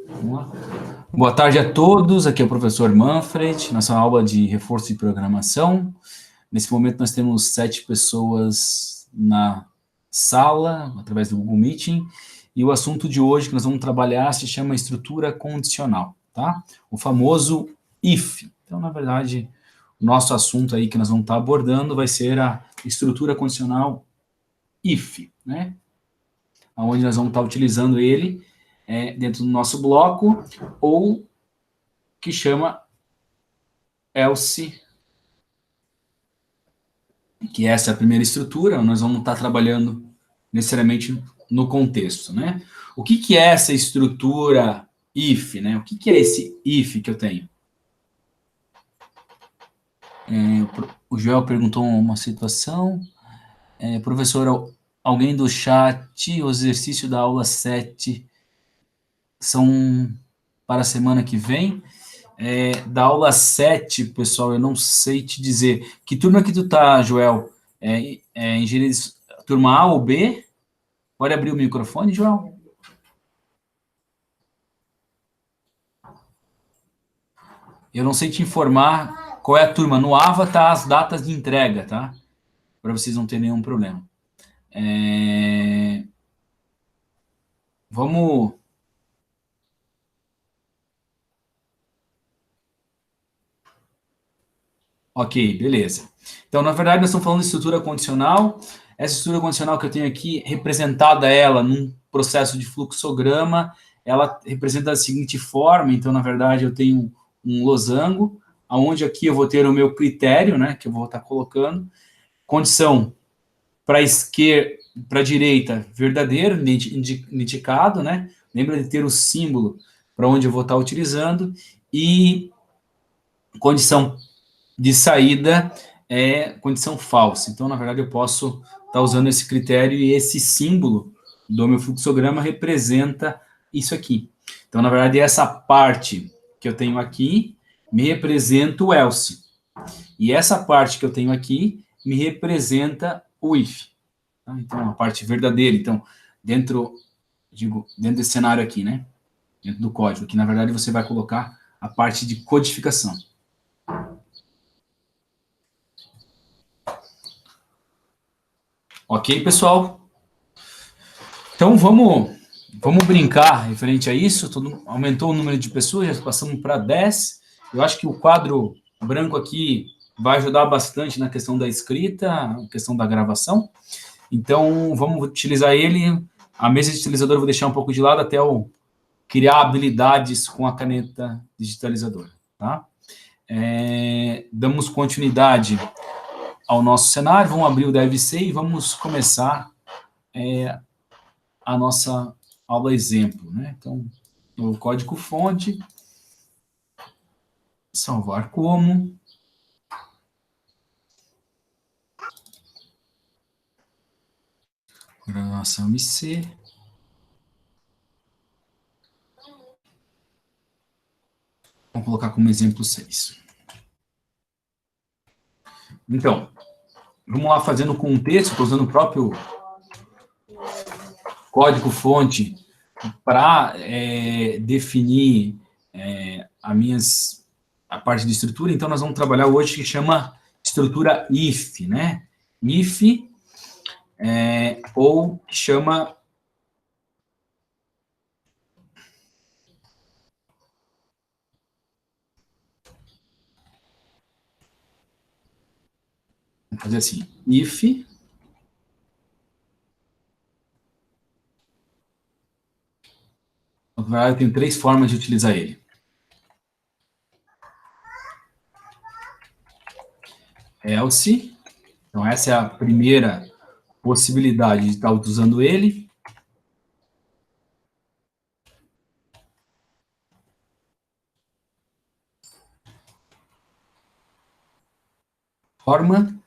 Vamos lá. Boa tarde a todos, aqui é o professor Manfred, nossa aula de reforço de programação. Nesse momento nós temos 7 pessoas na sala, através do Google Meeting, e o assunto de hoje que nós vamos trabalhar se chama estrutura condicional, tá? O famoso if. Então, na verdade, o nosso assunto aí que nós vamos estar abordando vai ser a estrutura condicional if, né? Onde nós vamos estar utilizando ele dentro do nosso bloco, ou que chama else, que essa é a primeira estrutura, nós vamos estar trabalhando necessariamente no contexto, né? O que é essa estrutura if, né? O que é esse if que eu tenho? O Joel perguntou uma situação. Professor, alguém do chat, o exercício da aula 7 são para a semana que vem? Da aula 7, pessoal, eu não sei te dizer. Que turma que tu tá, Joel? Engenharia, turma A ou B? Pode abrir o microfone, Joel? Eu não sei te informar qual é a turma. No AVA tá as datas de entrega, tá? Para vocês não terem nenhum problema. Vamos... Ok, beleza. Então, na verdade, nós estamos falando de estrutura condicional. Essa estrutura condicional que eu tenho aqui, representada ela num processo de fluxograma, ela representa da seguinte forma. Então, na verdade, eu tenho um losango, onde aqui eu vou ter o meu critério, né, que eu vou estar colocando. Condição para esquerda, para a direita, verdadeiro, indicado, né? Lembra de ter o símbolo para onde eu vou estar utilizando. E condição de saída é condição falsa. Então, na verdade, eu posso estar usando esse critério e esse símbolo do meu fluxograma representa isso aqui. Então, na verdade, essa parte que eu tenho aqui me representa o else. E essa parte que eu tenho aqui me representa o if. Então, a parte verdadeira. Então, dentro desse cenário aqui, né? Dentro do código, que na verdade você vai colocar a parte de codificação. Ok, pessoal? Então, vamos brincar referente a isso. Aumentou o número de pessoas, já passamos para 10. Eu acho que o quadro branco aqui vai ajudar bastante na questão da escrita, na questão da gravação. Então, vamos utilizar ele. A mesa de utilizador eu vou deixar um pouco de lado até eu criar habilidades com a caneta digitalizadora, tá? Damos continuidade ao nosso cenário, vamos abrir o DevC e vamos começar a nossa aula exemplo, né? Então, o código-fonte, salvar como, programação em C, vamos colocar como exemplo 6. Então, vamos lá fazendo o contexto, estou usando o próprio código-fonte para definir a parte de estrutura. Então, nós vamos trabalhar hoje que chama estrutura if, né? If, ou chama... Vamos fazer assim, if... Na verdade, tem 3 formas de utilizar ele. Else, então essa é a primeira possibilidade de estar usando ele. Forma.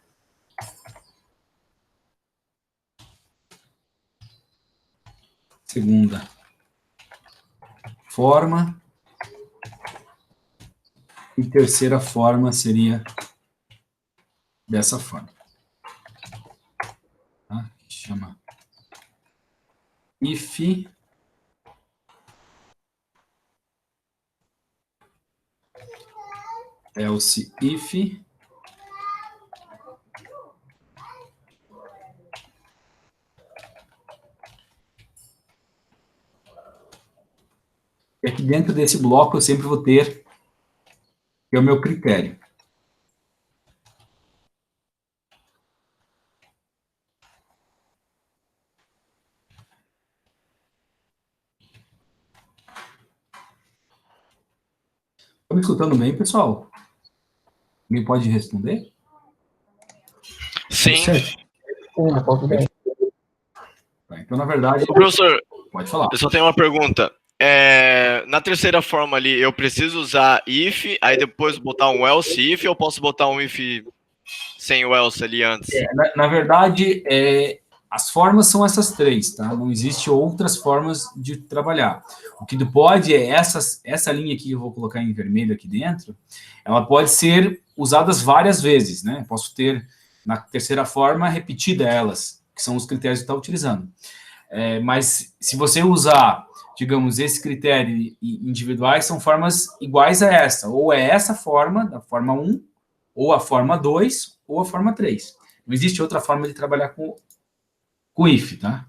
Segunda forma. E terceira forma seria dessa forma. Tá? Chama if else if e aqui dentro desse bloco eu sempre vou ter que é o meu critério. Estão me escutando bem, pessoal? Alguém pode responder? Sim. Então, na verdade... Ô, professor, pode falar. Eu só tenho uma pergunta. Na terceira forma ali, eu preciso usar if, aí depois botar um else if, ou eu posso botar um if sem o else ali antes? Na verdade, as formas são essas três, tá? Não existe outras formas de trabalhar. O que tu pode é essa linha aqui que eu vou colocar em vermelho aqui dentro, ela pode ser usadas várias vezes, né? Posso ter, na terceira forma, repetida elas, que são os critérios que está utilizando. Mas se você usar, digamos, esse critério individuais, são formas iguais a essa. Ou é essa forma, da forma 1, ou a forma 2, ou a forma 3. Não existe outra forma de trabalhar com if, tá?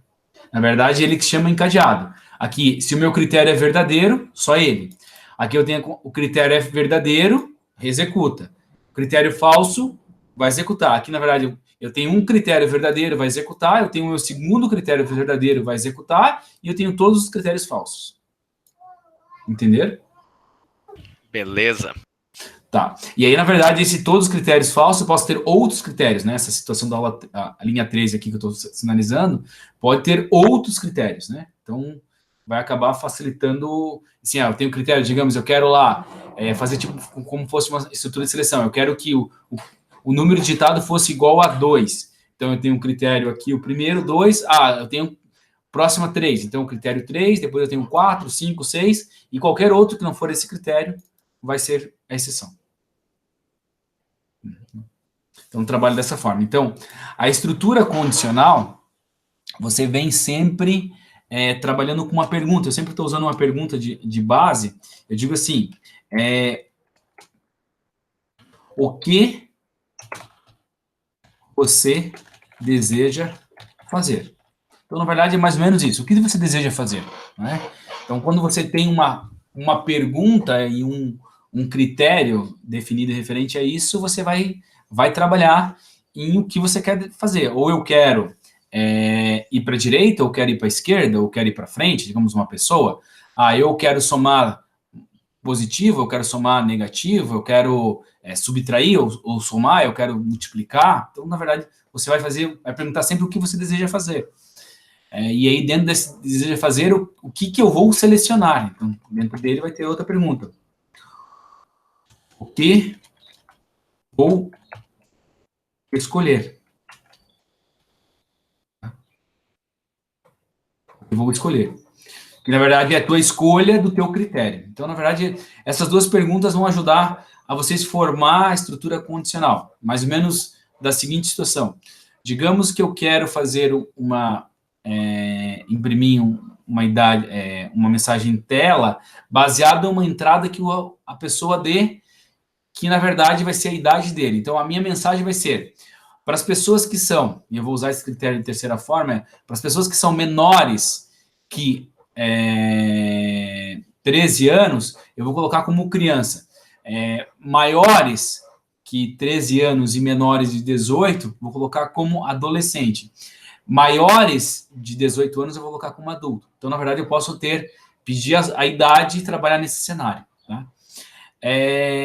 Na verdade, ele que chama encadeado. Aqui, se o meu critério é verdadeiro, só ele. Aqui eu tenho o critério é verdadeiro, executa. O critério falso, vai executar. Aqui, na verdade, eu tenho um critério verdadeiro, vai executar. Eu tenho o meu segundo critério verdadeiro, vai executar. E eu tenho todos os critérios falsos. Entenderam? Beleza. Tá. E aí, na verdade, se todos os critérios falsos, eu posso ter outros critérios, né? Essa situação da aula, a linha 13 aqui que eu estou sinalizando, pode ter outros critérios, né? Então, vai acabar facilitando... Assim, eu tenho critério, digamos, eu quero lá fazer tipo como fosse uma estrutura de seleção. Eu quero que o número digitado fosse igual a 2. Então, eu tenho um critério aqui, o primeiro, 2. Eu tenho próxima 3. Então, o critério 3, depois eu tenho 4, 5, 6. E qualquer outro que não for esse critério vai ser a exceção. Então, trabalho dessa forma. Então, a estrutura condicional, você vem sempre trabalhando com uma pergunta. Eu sempre estou usando uma pergunta de base. Eu digo assim, o que você deseja fazer? Então, na verdade, é mais ou menos isso. O que você deseja fazer? Né? Então, quando você tem uma pergunta e um critério definido referente a isso, você vai trabalhar em o que você quer fazer. Ou eu quero ir para a direita, ou quero ir para a esquerda, ou quero ir para frente, digamos, uma pessoa. Eu quero somar positivo, eu quero somar negativo, eu quero subtrair ou somar, eu quero multiplicar. Então, na verdade, você vai perguntar sempre o que você deseja fazer. E aí, dentro desse deseja fazer, o que eu vou selecionar? Então, dentro dele vai ter outra pergunta. O que vou escolher? Eu vou escolher. Que, na verdade, é a tua escolha do teu critério. Então, na verdade, essas duas perguntas vão ajudar a vocês formar a estrutura condicional. Mais ou menos da seguinte situação. Digamos que eu quero fazer imprimir uma mensagem em tela baseada em uma entrada que a pessoa dê, que na verdade vai ser a idade dele. Então, a minha mensagem vai ser para as pessoas que são, e eu vou usar esse critério de terceira forma, para as pessoas que são menores que 13 anos, eu vou colocar como criança. Maiores que 13 anos e menores de 18, vou colocar como adolescente. Maiores de 18 anos, eu vou colocar como adulto. Então, na verdade, eu posso pedir a idade e trabalhar nesse cenário. Tá?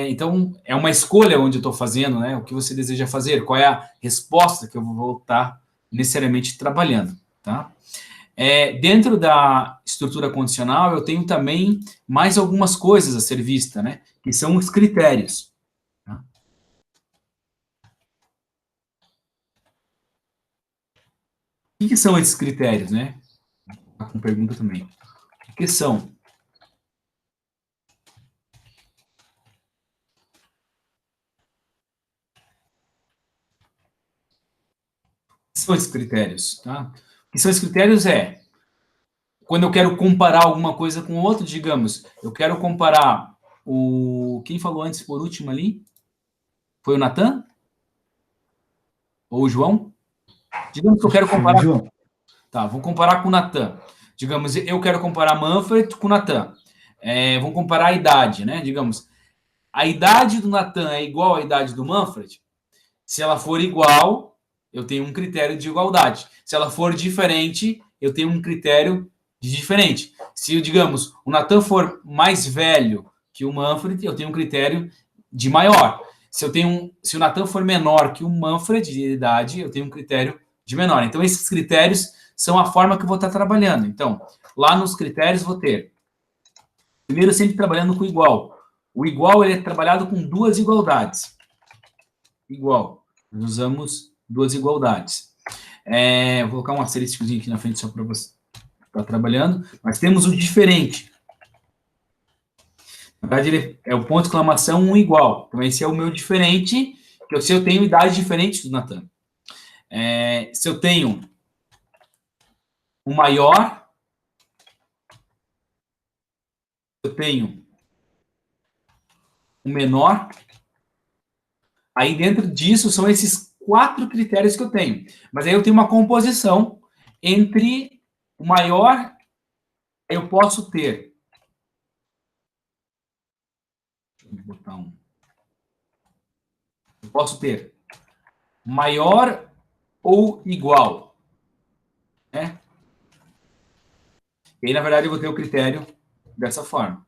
Então, é uma escolha onde eu estou fazendo, né? O que você deseja fazer, qual é a resposta que eu vou estar necessariamente trabalhando. Tá? Dentro da estrutura condicional, eu tenho também mais algumas coisas a ser vista, né? Que são os critérios. Tá? O que são esses critérios, né? Com pergunta também. O que são? O que são esses critérios? Tá? O que são esses critérios quando eu quero comparar alguma coisa com outra, digamos, eu quero comparar Quem falou antes por último ali? Foi o Natan? Ou o João? Digamos que eu quero comparar. João. Tá, vou comparar com o Natan. Digamos, eu quero comparar Manfred com o Natan. Vamos comparar a idade, né? Digamos, a idade do Natan é igual à idade do Manfred? Se ela for igual, eu tenho um critério de igualdade. Se ela for diferente, eu tenho um critério de diferente. Se, digamos, o Natan for mais velho que o Manfred, eu tenho um critério de maior. Se o Natan for menor que o Manfred de idade, eu tenho um critério de menor. Então, esses critérios são a forma que eu vou estar trabalhando. Então, lá nos critérios, vou ter, primeiro, sempre trabalhando com igual. O igual, ele é trabalhado com duas igualdades. Igual. Nós usamos duas igualdades. Vou colocar um asteriscozinho aqui na frente só para você estar trabalhando. Mas temos o diferente. Na verdade, ele é o ponto de exclamação um igual. Então, esse é o meu diferente, que se eu tenho idade diferente do Natan. Se eu tenho o maior, eu tenho o menor, aí dentro disso são esses 4 critérios que eu tenho. Mas aí eu tenho uma composição entre o maior, eu posso ter. Deixa eu botar um. Eu posso ter maior ou igual. Né? E aí, na verdade, eu vou ter o critério dessa forma.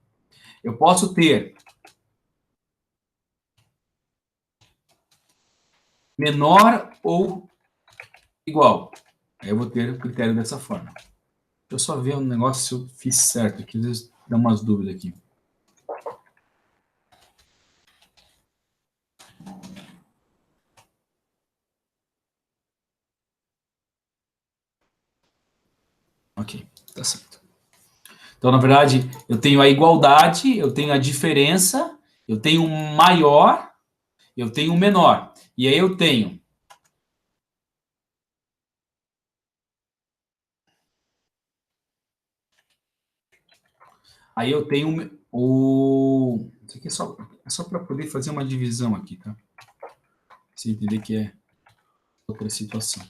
Eu posso ter menor ou igual. Aí eu vou ter o critério dessa forma. Deixa eu só ver um negócio se eu fiz certo aqui. Às vezes dá umas dúvidas aqui. Ok, tá certo. Então, na verdade, eu tenho a igualdade, eu tenho a diferença, eu tenho um maior, eu tenho um menor. E aí eu tenho o. Isso aqui é só para poder fazer uma divisão aqui, tá? Você entender que é outra situação.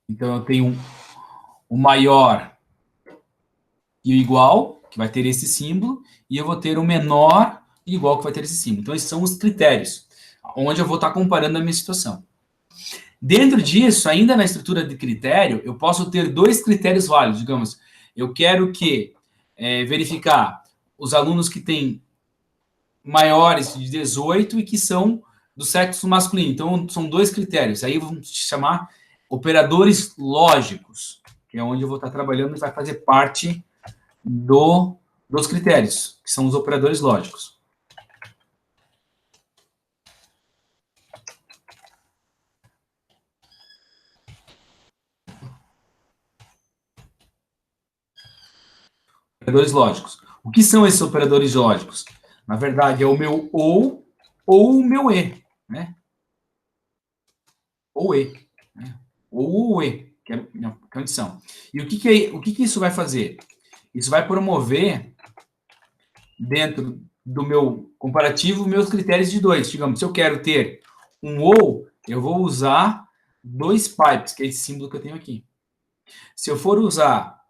Então, eu tenho o maior e o igual, que vai ter esse símbolo, e eu vou ter o menor e igual, que vai ter esse símbolo. Então, esses são os critérios, onde eu vou estar comparando a minha situação. Dentro disso, ainda na estrutura de critério, eu posso ter 2 critérios válidos. Digamos, eu quero verificar os alunos que têm maiores de 18 e que são do sexo masculino. Então, são 2 critérios. Aí vamos chamar operadores lógicos, que é onde eu vou estar trabalhando e vai fazer parte dos critérios, que são os operadores lógicos. Operadores lógicos. O que são esses operadores lógicos? Na verdade, é o meu ou o meu e, né? Ou e, né? Ou o e, que é a minha condição. E o que isso vai fazer? Isso vai promover, dentro do meu comparativo, meus critérios de 2. Digamos, se eu quero ter um ou, eu vou usar 2 pipes, que é esse símbolo que eu tenho aqui. Se eu for usar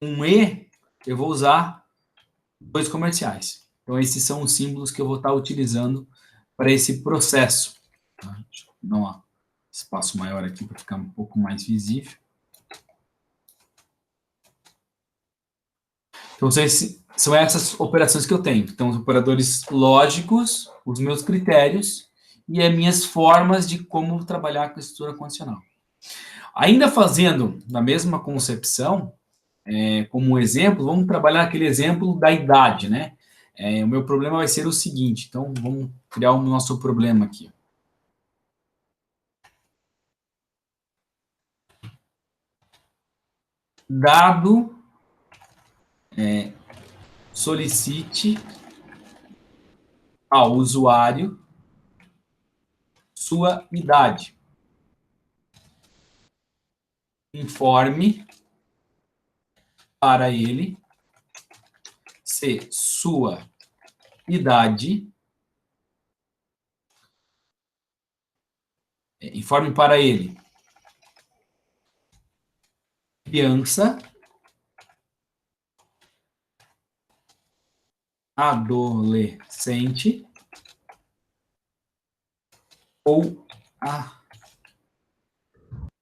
um e, eu vou usar 2 comerciais. Então, esses são os símbolos que eu vou estar utilizando para esse processo. Tá? Deixa eu dar um espaço maior aqui para ficar um pouco mais visível. Então, são essas operações que eu tenho. Então, os operadores lógicos, os meus critérios e as minhas formas de como trabalhar com a estrutura condicional. Ainda fazendo na mesma concepção, como um exemplo, vamos trabalhar aquele exemplo da idade, né? O meu problema vai ser o seguinte, então vamos criar o nosso problema aqui. Dado, solicite ao usuário sua idade. informe para ele se sua idade, informe para ele, criança, adolescente ou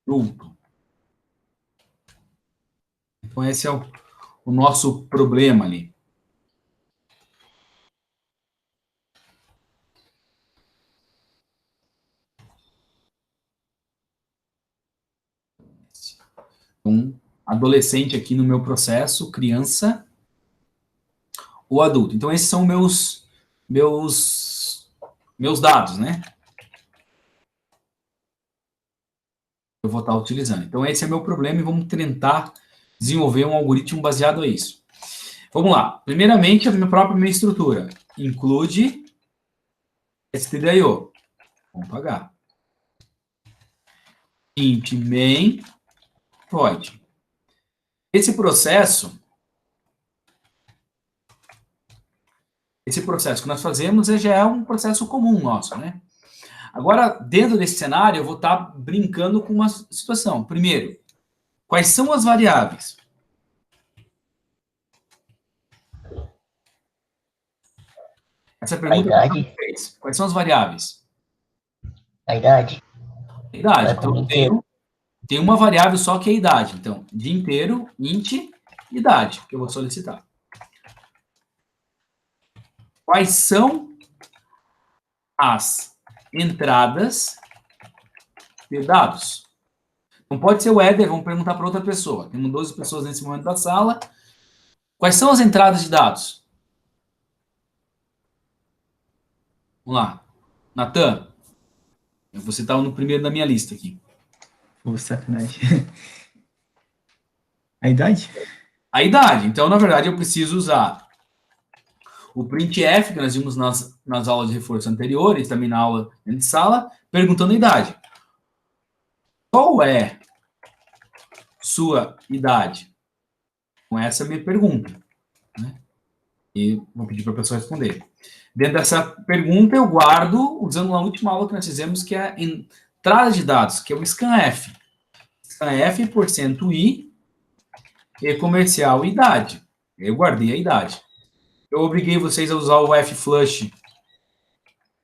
adulto. Então, esse é o nosso problema ali. Então, adolescente aqui no meu processo, criança ou adulto. Então, esses são meus dados, né? Eu vou estar utilizando. Então, esse é meu problema e vamos tentar desenvolver um algoritmo baseado a isso. Vamos lá. Primeiramente, a minha estrutura. Include stdio. Vamos pagar. Int main void. Esse processo que nós fazemos já é um processo comum nosso, né? Agora, dentro desse cenário, eu vou estar brincando com uma situação. Primeiro, quais são as variáveis? Essa pergunta A idade. que fez. Quais são as variáveis? A idade. A idade. Vai Então, como tem uma variável só que é a idade. Então, dia inteiro, int, idade, que eu vou solicitar. Quais são as entradas de dados? Não pode ser o Éder, vamos perguntar para outra pessoa. Temos 12 pessoas nesse momento da sala. Quais são as entradas de dados? Vamos lá. Natan, você estava no primeiro da minha lista aqui. Pô, sacanagem. A idade? A idade. Então, na verdade, eu preciso usar o printf, que nós vimos nas aulas de reforço anteriores, também na aula de sala, perguntando a idade. Qual é sua idade? Com essa é a minha pergunta. Né? E vou pedir para a pessoa responder. Dentro dessa pergunta, eu guardo, usando a última aula que nós fizemos, que é a entrada de dados, que é o scanf. Scanf, %i, e comercial idade. Eu guardei a idade. Eu obriguei vocês a usar o flush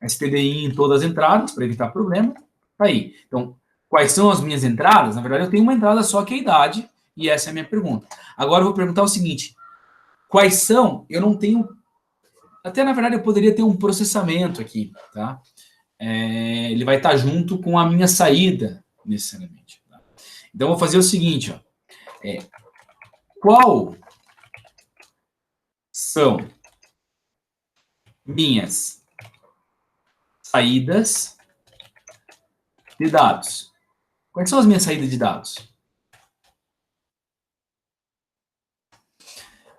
stdi em todas as entradas, para evitar problema. Tá aí. Então, quais são as minhas entradas? Na verdade, eu tenho uma entrada só que é a idade, e essa é a minha pergunta. Agora, eu vou perguntar o seguinte. Quais são? Eu não tenho... Até, na verdade, eu poderia ter um processamento aqui, tá? Ele vai estar junto com a minha saída, necessariamente. Tá? Então, eu vou fazer o seguinte, ó. Qual são minhas saídas de dados? Quais são as minhas saídas de dados?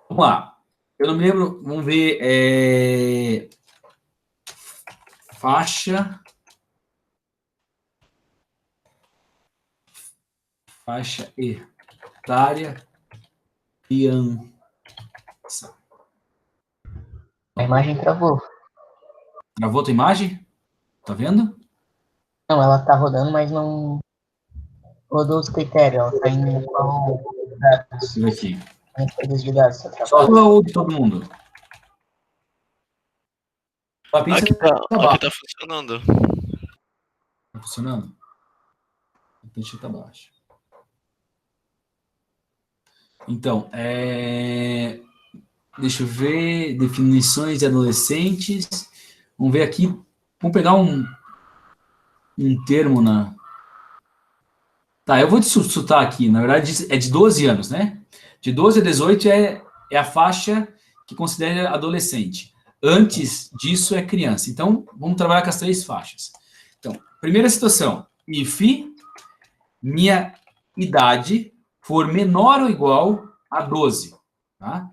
Vamos lá. Eu não me lembro, vamos ver, faixa etária, criança. A imagem travou. Travou a tua imagem? Tá vendo? Não, ela tá rodando, mas não rodou os critérios. Ela tá indo qual dados. Deixa eu ver aqui. As coisas de dados. Só ou de todo mundo? Aqui tá funcionando. Tá funcionando? Deixa eu tá baixo. Então, deixa eu ver, definições de adolescentes. Vamos ver aqui, vamos pegar um termo na... Tá, eu vou te chutar aqui, na verdade é de 12 anos, né? De 12 a 18 é a faixa que considera adolescente. Antes disso é criança. Então, vamos trabalhar com as 3 faixas. Então, primeira situação, if minha idade for menor ou igual a 12, tá?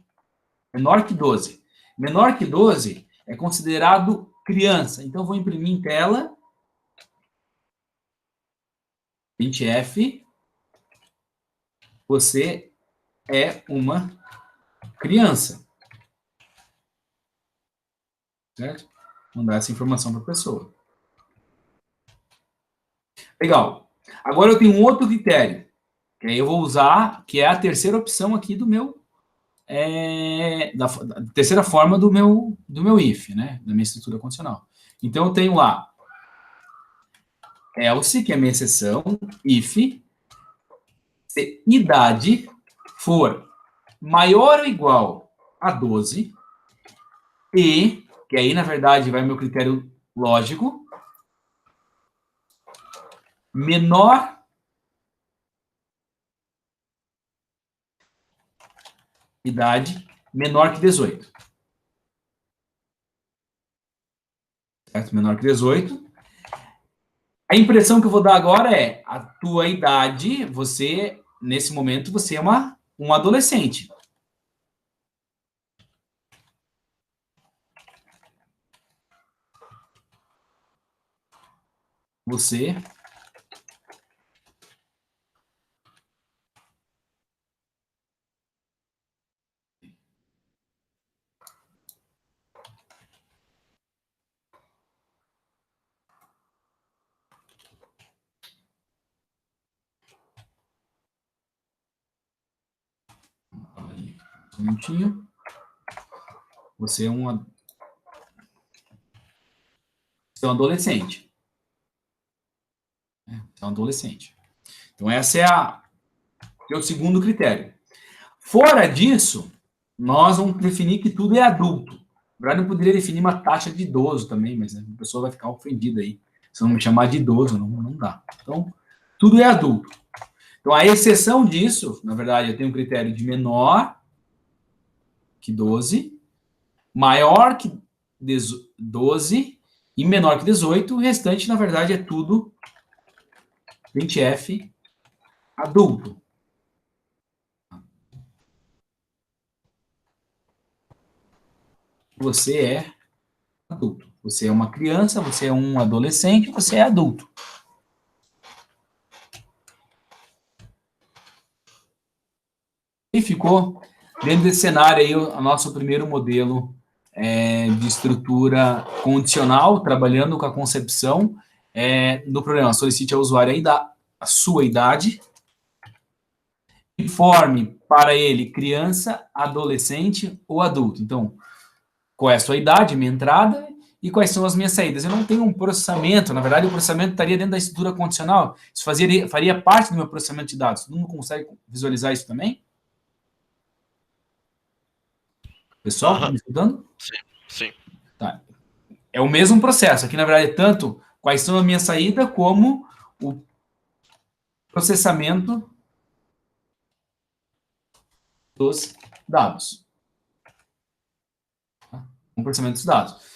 Menor que 12. Menor que 12 é considerado criança. Então, vou imprimir em tela printf você é uma criança. Certo? Mandar essa informação para a pessoa. Legal. Agora eu tenho um outro critério, que aí eu vou usar, que é a terceira opção aqui do meu, da terceira forma do meu if, né? Da minha estrutura condicional. Então eu tenho lá else, que é a minha exceção, if, se idade for maior ou igual a 12, e, que aí na verdade vai o meu critério lógico, menor idade menor que 18. Certo? Menor que 18. A impressão que eu vou dar agora é, a tua idade, você, nesse momento, você é um adolescente. Você um minutinho. Você é um adolescente. Você é um adolescente. Então, esse é o segundo critério. Fora disso, nós vamos definir que tudo é adulto. Na verdade, eu poderia definir uma taxa de idoso também, mas a pessoa vai ficar ofendida aí. Se não me chamar de idoso, não dá. Então, tudo é adulto. Então, a exceção disso, na verdade, eu tenho um critério de menor que 12, maior que 12 e menor que 18. O restante, na verdade, é tudo 20F adulto. Você é adulto. Você é uma criança, você é um adolescente, você é adulto. E ficou dentro desse cenário aí o nosso primeiro modelo de estrutura condicional, trabalhando com a concepção do programa. Solicite ao usuário a sua idade, informe para ele criança, adolescente ou adulto. Então, qual é a sua idade, minha entrada, e quais são as minhas saídas. Eu não tenho um processamento, na verdade o processamento estaria dentro da estrutura condicional, isso faria parte do meu processamento de dados. Todo mundo consegue visualizar isso também? Pessoal, tá me escutando? Sim. Tá. É o mesmo processo, aqui na verdade é tanto quais são a minha saída, como o processamento dos dados. O processamento dos dados.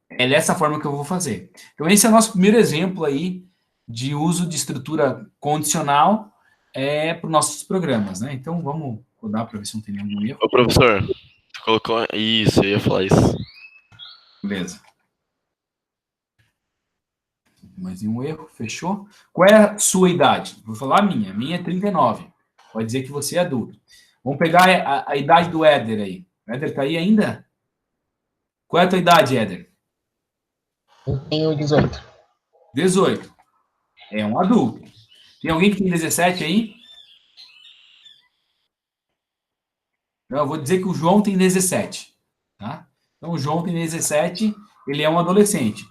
É dessa forma que eu vou fazer. Então, esse é o nosso primeiro exemplo aí de uso de estrutura condicional para os nossos programas, né? Então, vamos rodar para ver se não tem nenhum erro. Ô, professor, tu colocou... Isso, eu ia falar isso. Beleza. Mais um erro, fechou. Qual é a sua idade? Vou falar a minha. A minha é 39. Pode dizer que você é adulto. Vamos pegar a idade do Éder aí. O Éder está aí ainda? Qual é a tua idade, Éder? Eu tenho 18. 18. É um adulto. Tem alguém que tem 17 aí? Não, eu vou dizer que o João tem 17. Tá? Então, o João tem 17, ele é um adolescente.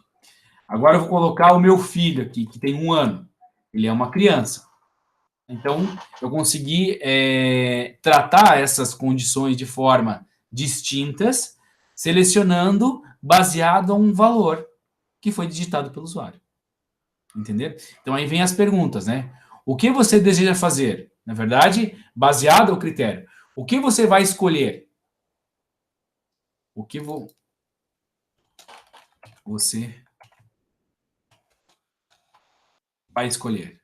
Agora eu vou colocar o meu filho aqui, que tem 1 ano. Ele é uma criança. Então, eu consegui tratar essas condições de forma distintas, selecionando baseado a um valor que foi digitado pelo usuário. Entendeu? Então, aí vem as perguntas, né? O que você deseja fazer? Na verdade, baseado ao critério. O que você vai escolher? O que você vai escolher?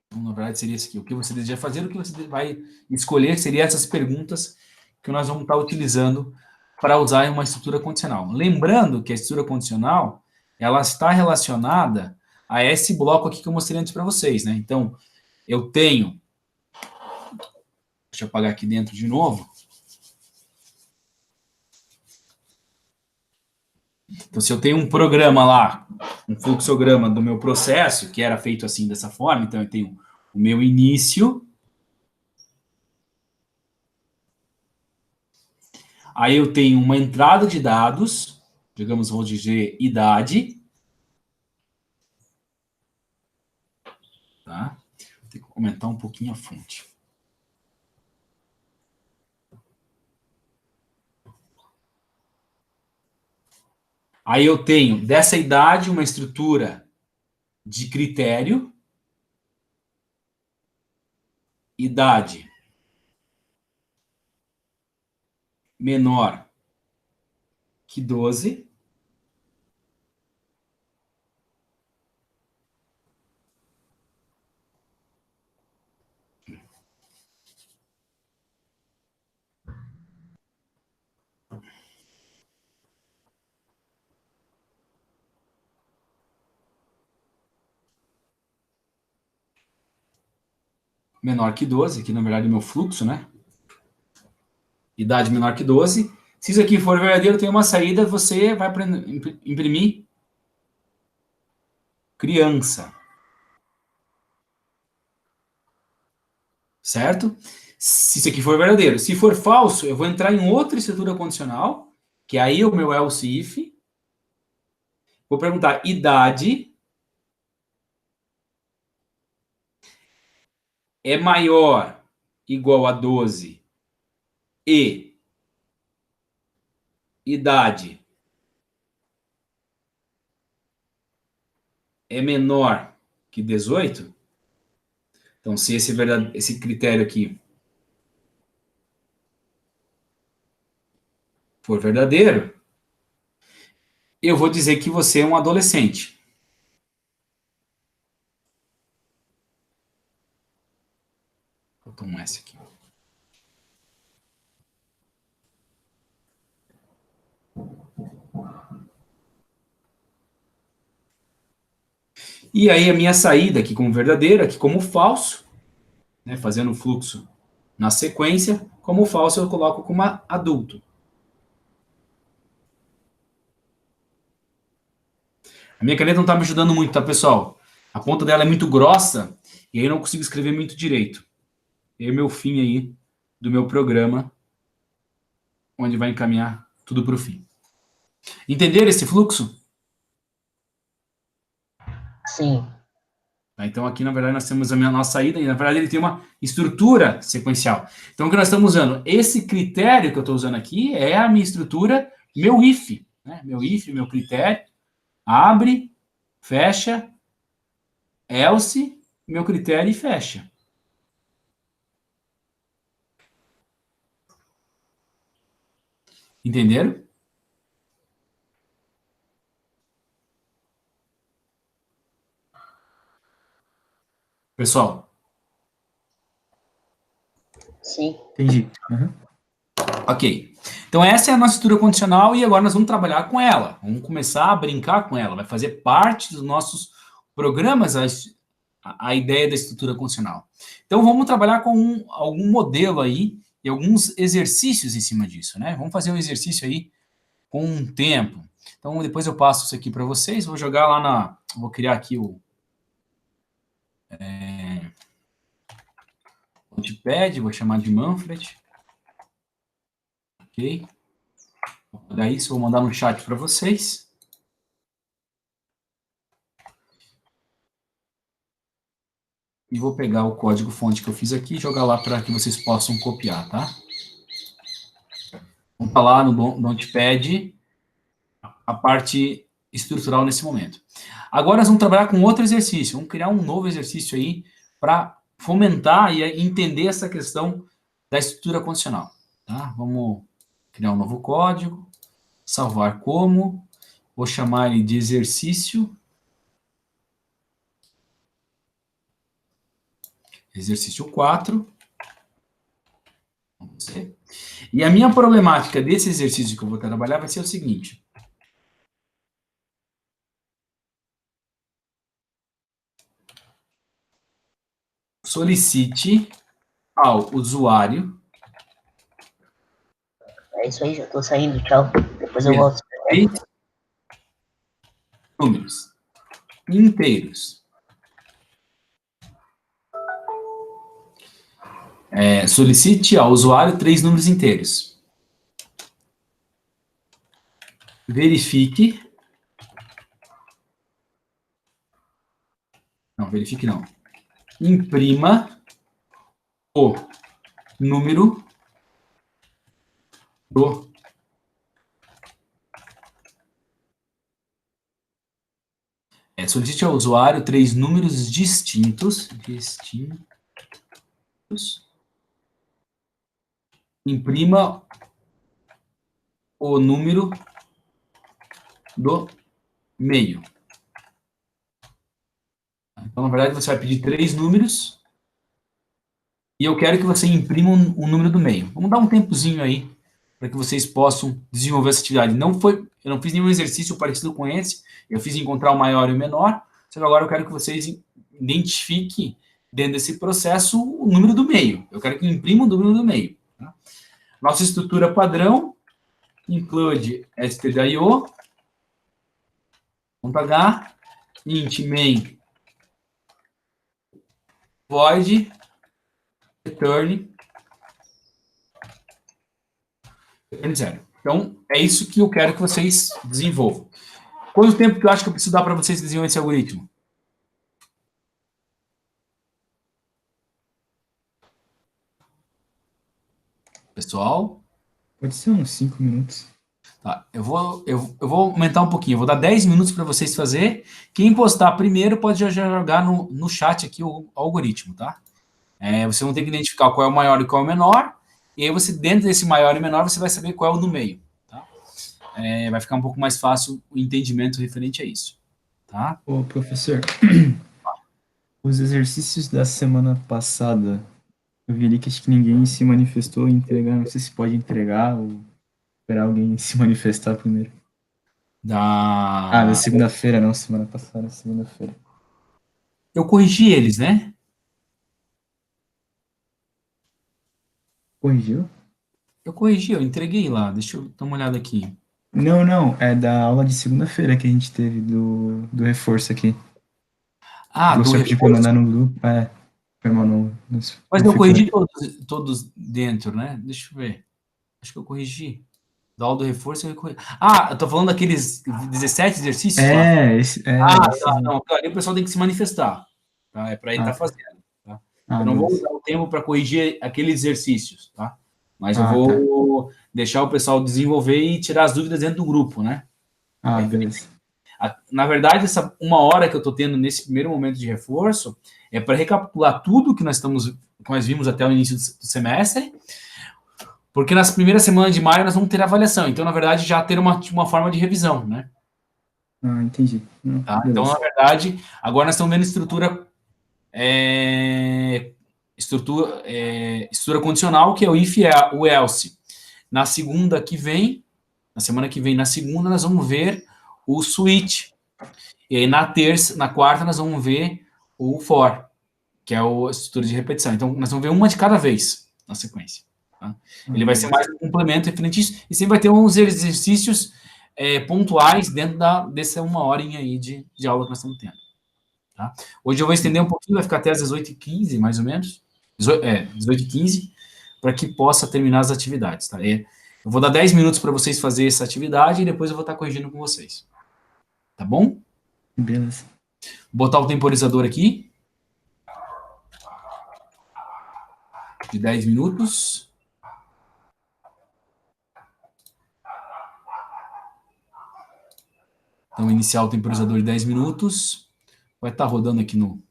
Então, na verdade, seria isso aqui. O que você deseja fazer, o que você vai escolher, seria essas perguntas que nós vamos estar utilizando para usar em uma estrutura condicional. Lembrando que a estrutura condicional, ela está relacionada a esse bloco aqui que eu mostrei antes para vocês, né? Então, eu tenho Deixa eu apagar aqui dentro de novo. Então, se eu tenho um programa lá, um fluxograma do meu processo, que era feito assim, dessa forma, então eu tenho o meu início, aí eu tenho uma entrada de dados, digamos, vou dizer idade, tá? Vou ter que aumentar um pouquinho a fonte. Aí eu tenho, dessa idade, uma estrutura de critério, idade menor que 12, menor que 12, que na verdade é o meu fluxo, né? Idade menor que 12. Se isso aqui for verdadeiro, tem uma saída, você vai imprimir criança. Certo? Se isso aqui for verdadeiro. Se for falso, eu vou entrar em outra estrutura condicional, que aí é o meu else if. Vou perguntar idade é maior igual a 12 e idade é menor que 18. Então, se esse critério aqui for verdadeiro, eu vou dizer que você é um adolescente. Vou tomar esse aqui. E aí a minha saída aqui como verdadeira, aqui como falso, né, fazendo o fluxo na sequência, como falso eu coloco como adulto. A minha caneta não está me ajudando muito, tá, pessoal? A ponta dela é muito grossa e aí eu não consigo escrever muito direito. E é o meu fim aí do meu programa, onde vai encaminhar tudo para o fim. Entenderam esse fluxo? Sim. Então aqui, na verdade, nós temos a nossa saída e, na verdade, ele tem uma estrutura sequencial. Então, o que nós estamos usando? Esse critério que eu estou usando aqui é a minha estrutura, meu if. Né? Meu if, meu critério, abre, fecha, else, meu critério e fecha. Entenderam? Pessoal? Sim. Entendi. Uhum. Ok. Então, essa é a nossa estrutura condicional e agora nós vamos trabalhar com ela. Vamos começar a brincar com ela. Vai fazer parte dos nossos programas a ideia da estrutura condicional. Então, vamos trabalhar com algum modelo aí e alguns exercícios em cima disso, né? Vamos fazer um exercício aí com um tempo. Então, depois eu passo isso aqui para vocês. Vou jogar lá na... Vou criar aqui o... Notepad, vou chamar de Manfred. Ok? Daí, isso, vou mandar no chat para vocês. E vou pegar o código-fonte que eu fiz aqui e jogar lá para que vocês possam copiar, tá? Vamos falar no Notepad a parte estrutural nesse momento. Agora nós vamos trabalhar com outro exercício. Vamos criar um novo exercício aí para fomentar e entender essa questão da estrutura condicional. Tá? Vamos criar um novo código, salvar como, vou chamar ele de exercício. Exercício 4. Vamos ver. E a minha problemática desse exercício que eu vou trabalhar vai ser o seguinte. Solicite ao usuário É isso aí, já tô saindo, tchau. Depois eu Beleza. volto. 3 números inteiros. Solicite ao usuário 3 números inteiros. Verifique. Não, verifique não. Imprima o número do solicite ao usuário 3 números distintos. Imprima o número do meio. Então, na verdade, você vai pedir 3 números e eu quero que você imprima o número do meio. Vamos dar um tempozinho aí para que vocês possam desenvolver essa atividade. Eu não fiz nenhum exercício parecido com esse, eu fiz encontrar o maior e o menor, só que agora eu quero que vocês identifiquem dentro desse processo o número do meio. Eu quero que imprima o número do meio. Tá? Nossa estrutura padrão include stdio, .h, int main, void, return 0. Então, é isso que eu quero que vocês desenvolvam. Quanto tempo que eu acho que eu preciso dar para vocês desenvolver esse algoritmo? Pessoal? Pode ser uns 5 minutos. Tá, eu vou aumentar um pouquinho. Eu vou dar 10 minutos para vocês fazer. Quem postar primeiro pode já jogar no chat aqui o algoritmo, tá? Você vai ter que identificar qual é o maior e qual é o menor. E aí você, dentro desse maior e menor, você vai saber qual é o do meio. Tá? Vai ficar um pouco mais fácil o entendimento referente a isso. Tá? Ô, professor, os exercícios da semana passada, eu vi ali que acho que ninguém se manifestou em entregar. Não sei se pode entregar ou esperar alguém se manifestar primeiro. Da segunda-feira, não, semana passada, segunda-feira. Eu corrigi eles, né? Corrigiu? Eu corrigi, eu entreguei lá. Deixa eu dar uma olhada aqui. Não, é da aula de segunda-feira que a gente teve do reforço aqui. Ah, O do professor pediu pra eu mandar no grupo. Foi mal no Mas não eu fui corrigi todos dentro, né? Deixa eu ver. Acho que eu corrigi. Da aula do reforço eu corrigi. Ah, eu tô falando daqueles 17 exercícios lá? esse Tá, aí. não. Ali o pessoal tem que se manifestar. Tá? É para ele estar fazendo. Tá? Eu não vou Beleza. usar o tempo para corrigir aqueles exercícios, tá? Mas eu Tá. vou deixar o pessoal desenvolver e tirar as dúvidas dentro do grupo, né? Beleza. Na verdade, essa 1 hora que eu estou tendo nesse primeiro momento de reforço é para recapitular tudo que nós vimos até o início do semestre, porque nas primeiras semanas de maio nós vamos ter avaliação. Então, na verdade, já ter uma forma de revisão, né? Entendi. Tá? Então, na verdade, agora nós estamos vendo estrutura condicional, que é o if e o else. Na semana que vem, na segunda, nós vamos ver o switch. E aí, na quarta, nós vamos ver o for, que é a estrutura de repetição. Então, nós vamos ver uma de cada vez na sequência. Tá? Ele vai ser mais um complemento referente a isso, e sempre vai ter uns exercícios pontuais dentro dessa 1 horinha aí de aula que nós estamos tendo. Tá? Hoje eu vou estender um pouquinho, vai ficar até às 18h15, mais ou menos. 18h15, para que possa terminar as atividades. Tá? Eu vou dar 10 minutos para vocês fazerem essa atividade e depois eu vou estar corrigindo com vocês. Tá bom? Beleza. Vou botar o temporizador aqui. De 10 minutos. Então, iniciar o temporizador de 10 minutos. Vai estar rodando aqui no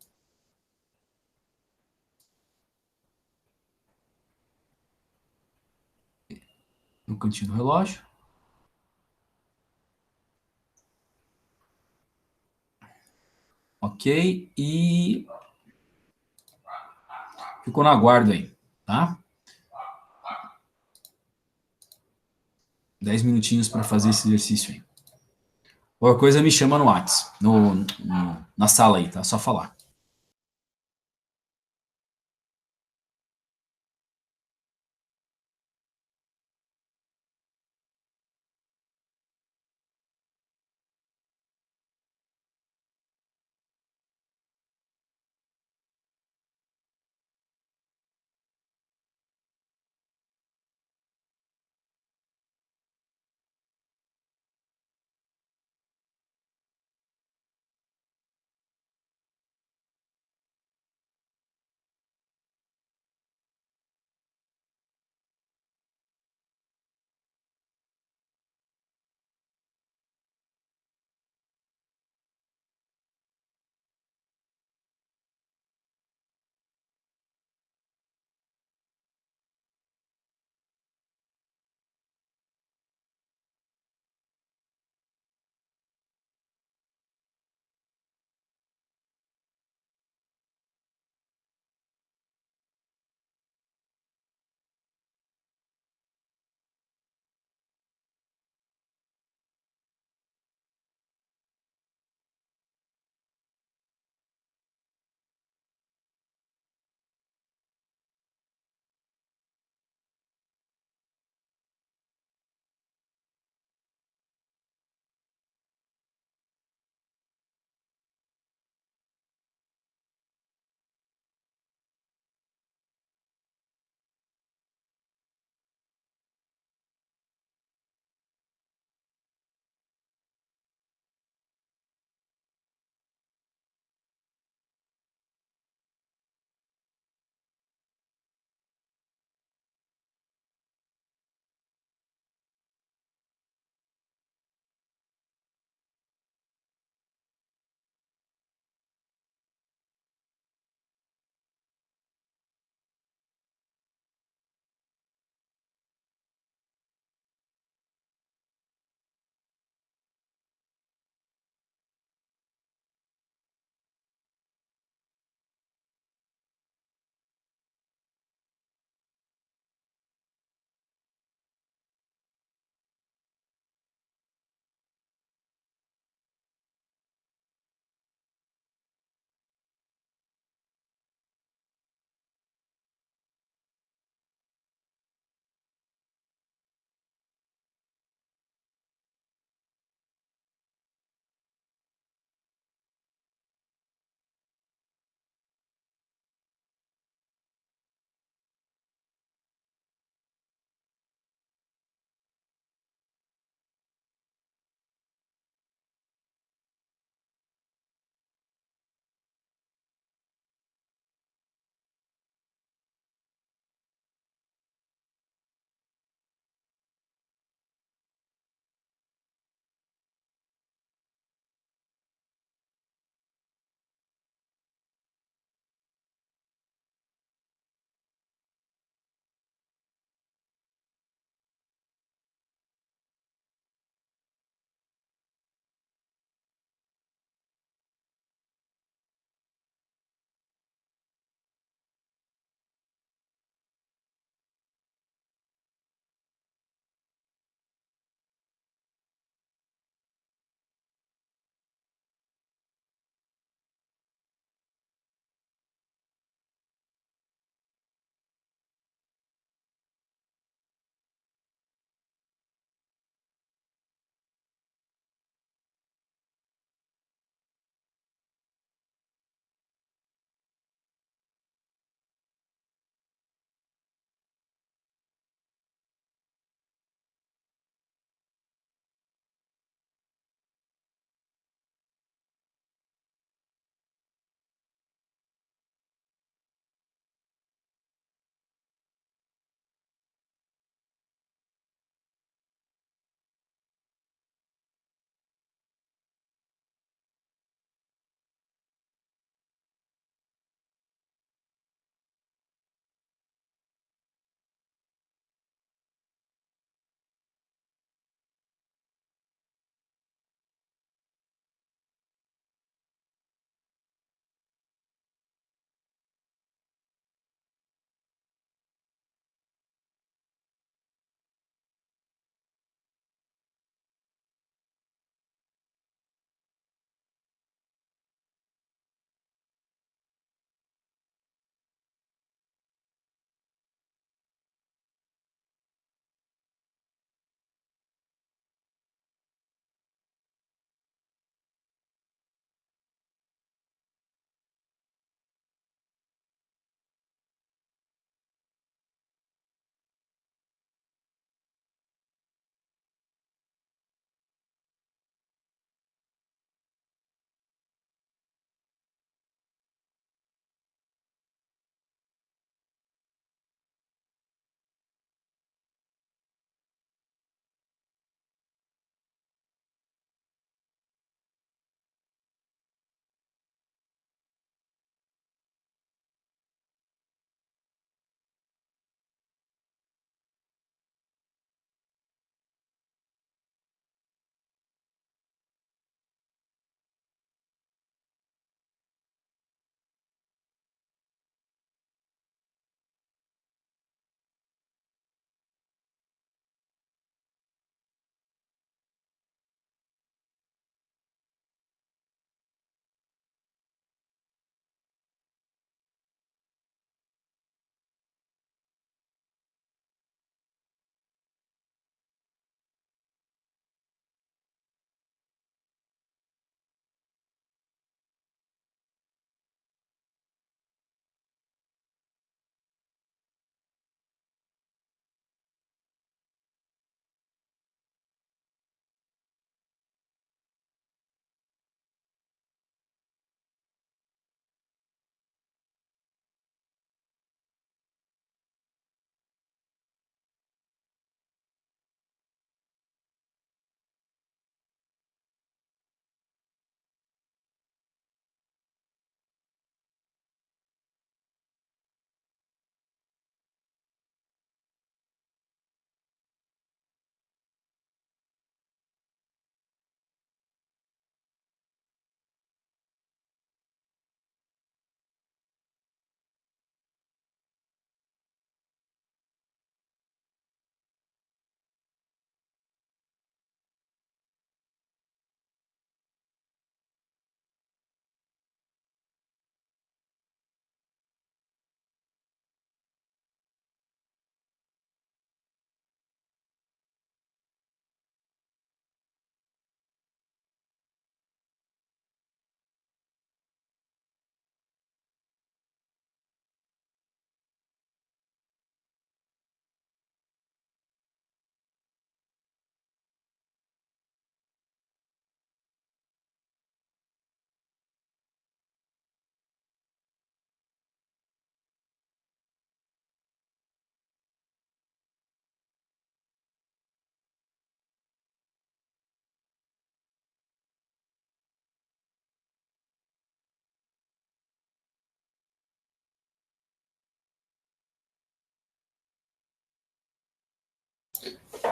cantinho do relógio. Ok, e ficou no aguardo aí, tá? 10 minutinhos para fazer esse exercício aí. Qualquer coisa me chama no WhatsApp, na sala aí, tá? Só falar.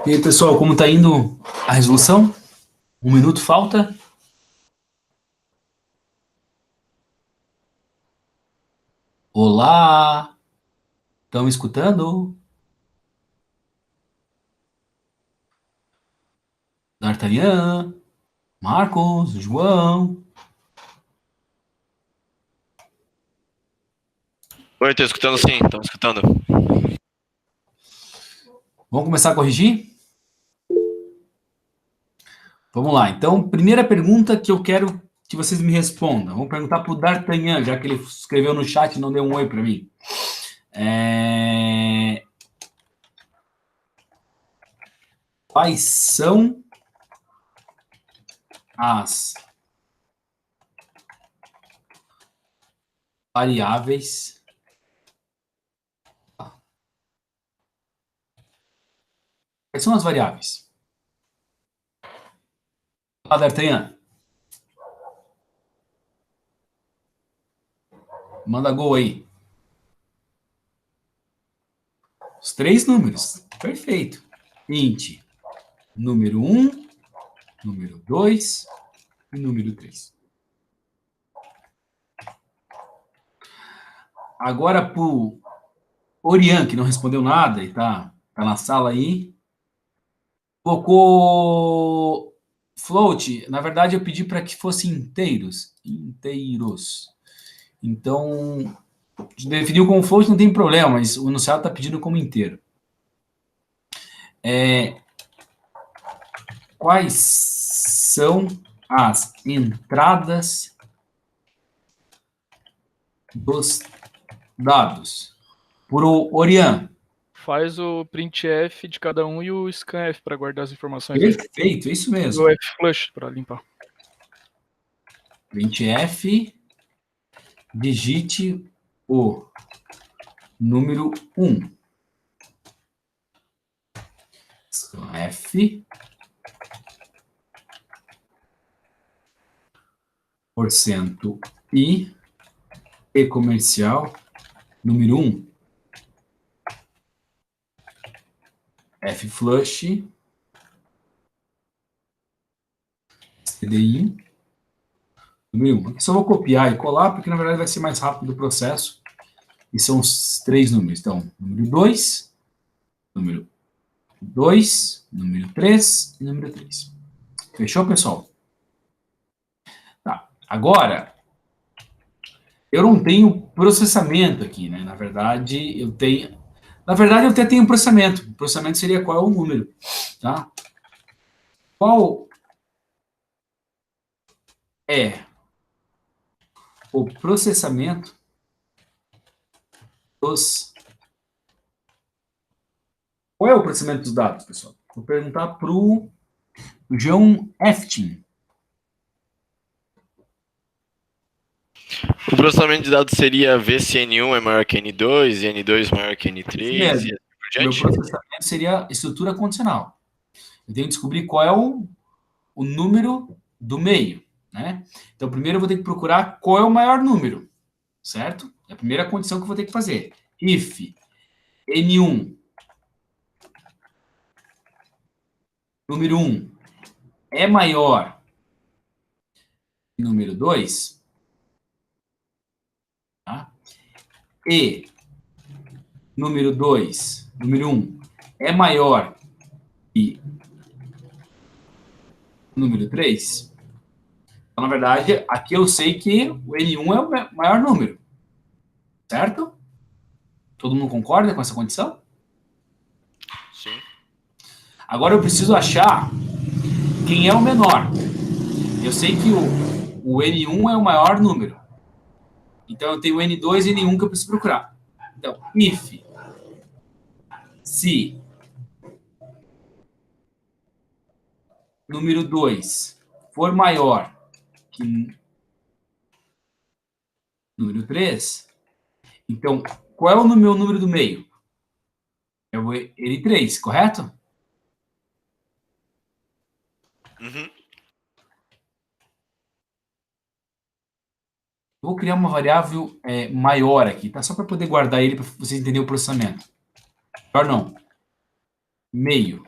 E aí, pessoal, como está indo a resolução? 1 minuto falta. Olá! Estão me escutando? D'Artagnan, Marcos, João. Oi, tô escutando sim, tô escutando. Vamos começar a corrigir? Vamos lá. Então, primeira pergunta que eu quero que vocês me respondam. Vamos perguntar para o D'Artagnan, já que ele escreveu no chat e não deu um oi para mim. Quais são as variáveis Quais são as variáveis? Fala, D'Artagnan. Manda gol aí. Os 3 números. Perfeito. Int. Número 1, número 2 e número 3. Agora, para o Orian, que não respondeu nada e tá na sala aí. Colocou float. Na verdade, eu pedi para que fosse inteiros. Então, definiu como float, não tem problema, mas o enunciado está pedindo como inteiro. Quais são as entradas dos dados? Por Orian. Faz o printf de cada um e o scanf para guardar as informações. Aí. Perfeito, isso E mesmo. o flush para limpar. Printf, digite o número 1. Scanf, porcento e comercial, número 1. Flush, CDI, número 1. Aqui só vou copiar e colar, porque na verdade vai ser mais rápido o processo. E são os 3 números. Então, número 2, número 2, número 3 e número 3. Fechou, pessoal? Tá. Agora, eu não tenho processamento aqui, né? Na verdade, eu até tenho processamento. O processamento seria qual é o número, tá? Qual é o processamento dos... Qual é o processamento dos dados, pessoal? Vou perguntar para o João Eftin. O processamento de dados seria ver se N1 é maior que N2 e N2 maior que N3 e assim por Meu diante? processamento seria estrutura condicional. Eu tenho que descobrir qual é o número do meio, né? Então, primeiro eu vou ter que procurar qual é o maior número, certo? É a primeira condição que eu vou ter que fazer. If N1, número 1, é maior que número 2, tá? E número 1 é maior que número 3, então, na verdade, aqui eu sei que o N1 é o maior número, certo? Todo mundo concorda com essa condição? Sim. Agora eu preciso achar quem é o menor. Eu sei que o N1 é o maior número. Então, eu tenho o N2 e N1 que eu preciso procurar. Então, se número 2 for maior que número 3, então, qual é o meu número do meio? É o N3, correto? Uhum. Vou criar uma variável maior aqui, tá? Só para poder guardar ele, para vocês entenderem o processamento. Maior não. Meio.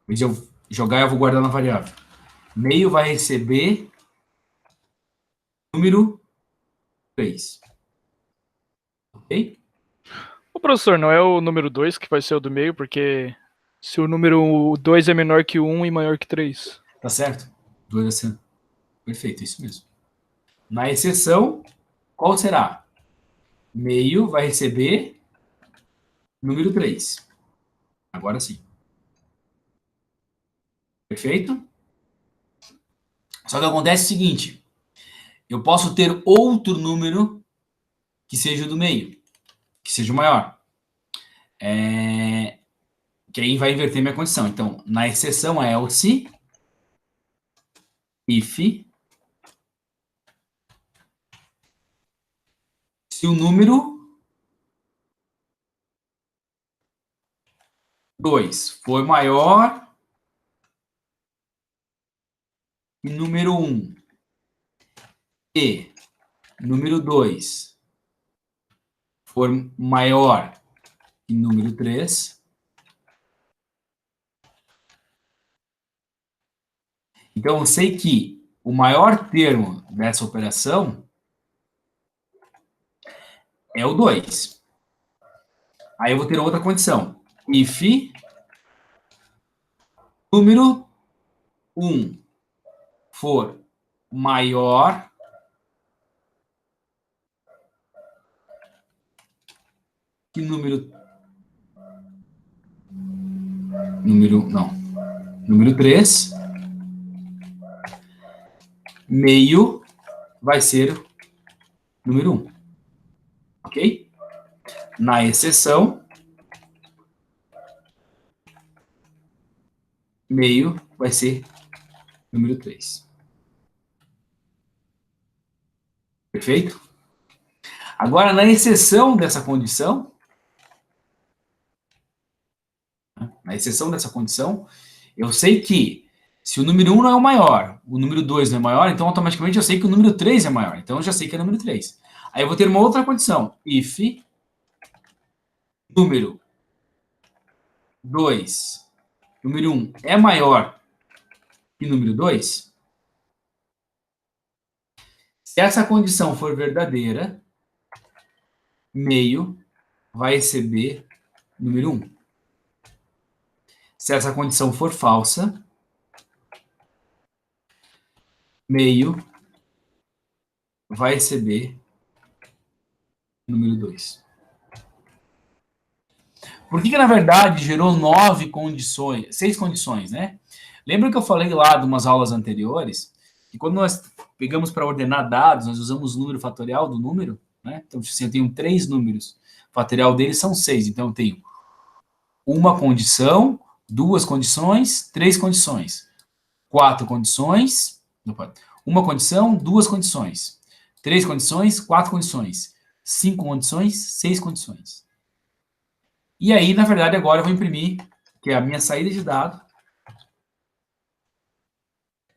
Em vez de eu jogar, eu vou guardar na variável. Meio vai receber número 3. Ok? O professor, não é o número 2 que vai ser o do meio, porque se o número 2 é menor que o 1 e maior que 3. Tá certo? 2 assim. Perfeito, isso mesmo. Na exceção, qual será? Meio vai receber número 3. Agora sim. Perfeito? Só que acontece o seguinte: eu posso ter outro número que seja o do meio, que seja o maior. Que aí vai inverter minha condição. Então, na exceção é else, if, se o número 2 for maior que número 1 e número 2 for maior que número 3, então eu sei que o maior termo dessa operação é o 2. Aí eu vou ter outra condição. If número 1 for maior que número 3, meio vai ser número 1. Ok? Na exceção, meio vai ser número 3. Perfeito? Agora, na exceção dessa condição, eu sei que se o número 1 não é o maior, o número 2 não é maior, então automaticamente eu sei que o número 3 é maior. Então eu já sei que é o número 3. Aí eu vou ter uma outra condição. If número 2, número 1 é maior que número 2, se essa condição for verdadeira, meio vai receber número 1. Se essa condição for falsa, meio vai receber número 2. Por que na verdade gerou 6 condições, né? Lembra que eu falei lá de umas aulas anteriores que quando nós pegamos para ordenar dados, nós usamos o número fatorial do número, né? Então, assim, eu tenho 3 números, o fatorial deles são 6, então eu tenho uma condição, 2 condições, 3 condições, 4 condições, uma condição, 2 condições, 3 condições, 4 condições, 5 condições, 6 condições. E aí, na verdade, agora eu vou imprimir, que é a minha saída de dado.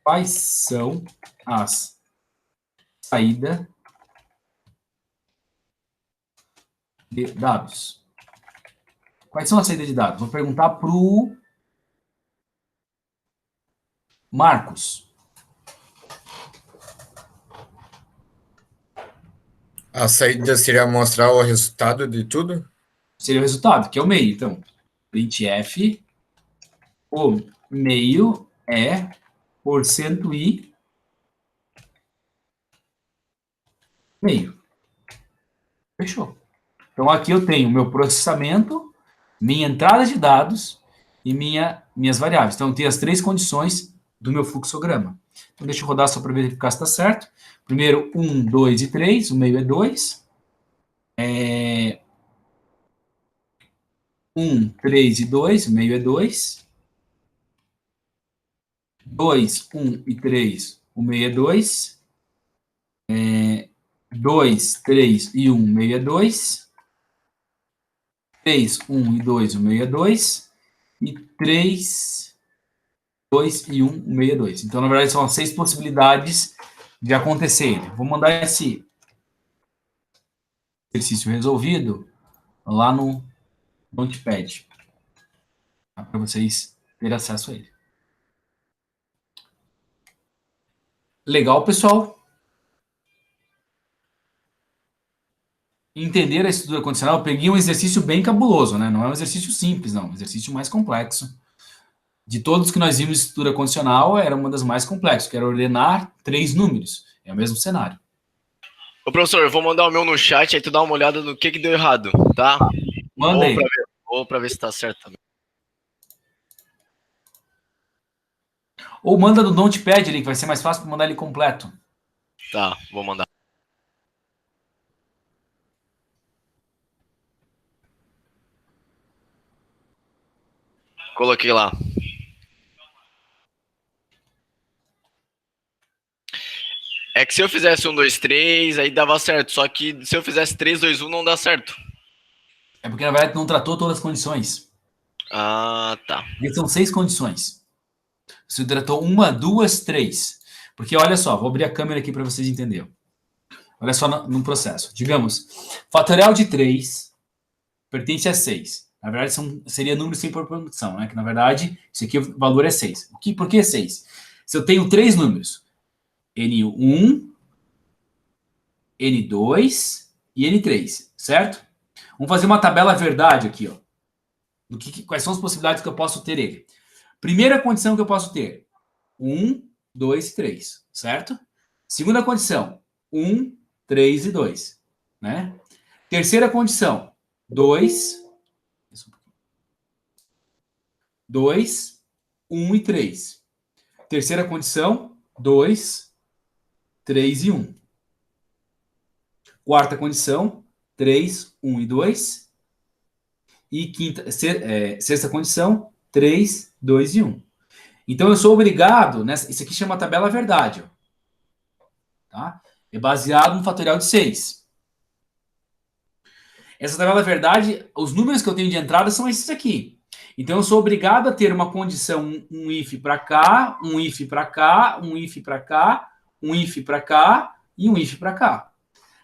Quais são as saídas de dados? Quais são as saídas de dados? Vou perguntar para o Marcos. A saída seria mostrar o resultado de tudo? Seria o resultado, que é o meio. Então, printf, o meio é porcento i meio. Fechou. Então, aqui eu tenho meu processamento, minha entrada de dados e minhas variáveis. Então, eu tenho as 3 condições do meu fluxograma. Então, deixa eu rodar só para verificar se está certo. Primeiro, 1, 2 e 3, o meio é 2. 1, 3 e 2, o meio é 2. 2, 1 e 3, o meio é 2. 2, 3 e 1, o meio é 2. 3, 1 e 2, o meio é 2. E 3, 2 e 1, o meio é 2. Então, na verdade, são as 6 possibilidades de acontecer. Vou mandar esse exercício resolvido lá no Notepad, para vocês ter acesso a ele. Legal, pessoal? Entender a estrutura condicional, eu peguei um exercício bem cabuloso, né? Não é um exercício simples, não. É um exercício mais complexo. De todos que nós vimos estrutura condicional, era uma das mais complexas, que era ordenar 3 números. É o mesmo cenário. Ô, professor, eu vou mandar o meu no chat, aí tu dá uma olhada no que deu errado, tá? Manda aí. Ou pra ver se tá certo também. Ou manda do Notepad ali, que vai ser mais fácil para mandar ele completo. Tá, vou mandar. Coloquei lá. É que se eu fizesse 1, 2, 3, aí dava certo. Só que se eu fizesse 3, 2, 1, não dá certo. É porque, na verdade, não tratou todas as condições. Ah, tá. Porque são 6 condições. Você tratou 1, 2, 3. Porque, olha só, vou abrir a câmera aqui para vocês entenderem. Olha só no processo. Digamos, fatorial de 3 pertence a 6. Na verdade, seria número sem proporção, né? Que, na verdade, isso aqui o valor é 6. Por que 6? Se eu tenho 3 números, N1, N2 e N3, certo? Vamos fazer uma tabela verdade aqui, ó. Quais são as possibilidades que eu posso ter ele? Primeira condição que eu posso ter, 1, 2 e 3, certo? Segunda condição, 1, 3 e 2, né? Terceira condição, 2, 1 e 3. Terceira condição, 2, 3 e 1. Quarta condição, 3, 1 e 2. E sexta condição, 3, 2 e 1. Então, eu sou obrigado, isso aqui chama tabela verdade. Ó, tá? É baseado no fatorial de 6. Essa tabela verdade, os números que eu tenho de entrada são esses aqui. Então, eu sou obrigado a ter uma condição, um if para cá, um if para cá, um if para cá, um if para cá e um if para cá.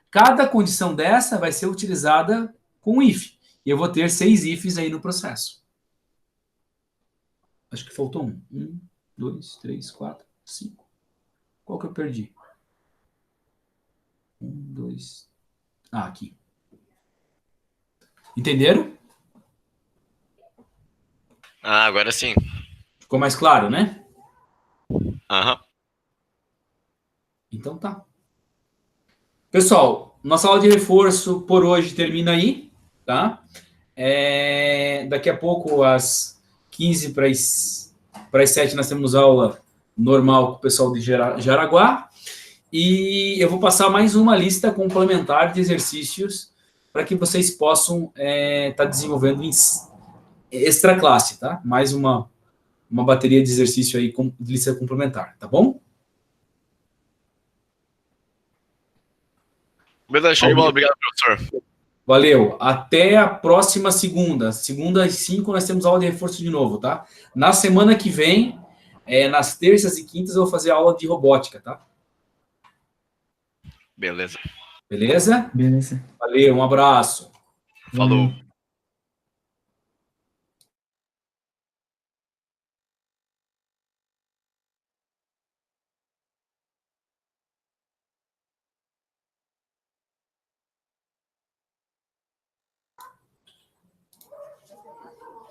Cada condição dessa vai ser utilizada com um if. E eu vou ter 6 ifs aí no processo. Acho que faltou um. 1, 2, 3, 4, 5. Qual que eu perdi? 1, 2... Ah, aqui. Entenderam? Ah, agora sim. Ficou mais claro, né? Aham. Então tá. Pessoal, nossa aula de reforço por hoje termina aí, tá? Daqui a pouco, às 15 para as 7, nós temos aula normal com o pessoal de Jaraguá. E eu vou passar mais uma lista complementar de exercícios para que vocês possam estar desenvolvendo em extra classe, tá? Mais uma bateria de exercício aí de lista complementar, tá bom? Beleza, show de bola. Obrigado, professor. Valeu. Até a próxima segunda. Segunda às 5 nós temos aula de reforço de novo, tá? Na semana que vem, nas terças e quintas, eu vou fazer aula de robótica, tá? Beleza. Beleza? Beleza. Valeu, um abraço. Falou.